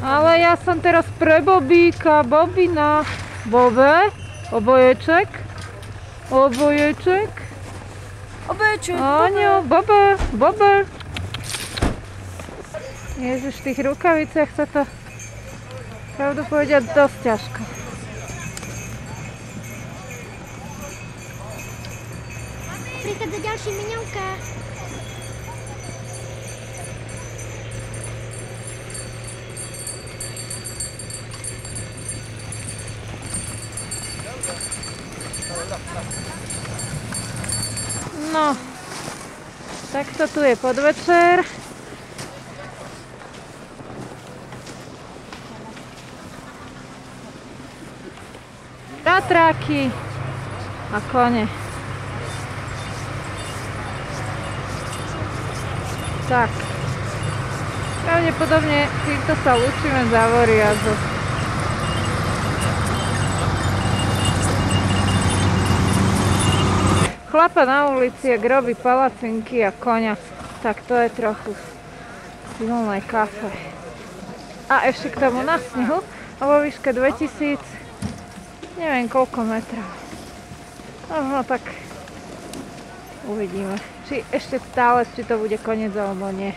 Ale ja som teraz pre Bobíka, Bobina. Bobe, oboječek. Oboječek. Oboječek, Áňo, Bobe, Bobe. Ježiš, v tých rukaviciach sa to, pravdu povedať, dosť ťažko. Prichádza ďalší miňovka. No, takto tu je podvečer. Ratráky a kone. Tak, pravdepodobne týmto sa lúčime z Avoriazu. Chlapa na ulici, ak robí palacinky a koňa, tak to je trochu silné kafe. A ešte k tomu na snehu, a vo výške 2000, neviem koľko metrov. No tak uvidíme, či ešte stále, či to bude koniec alebo nie.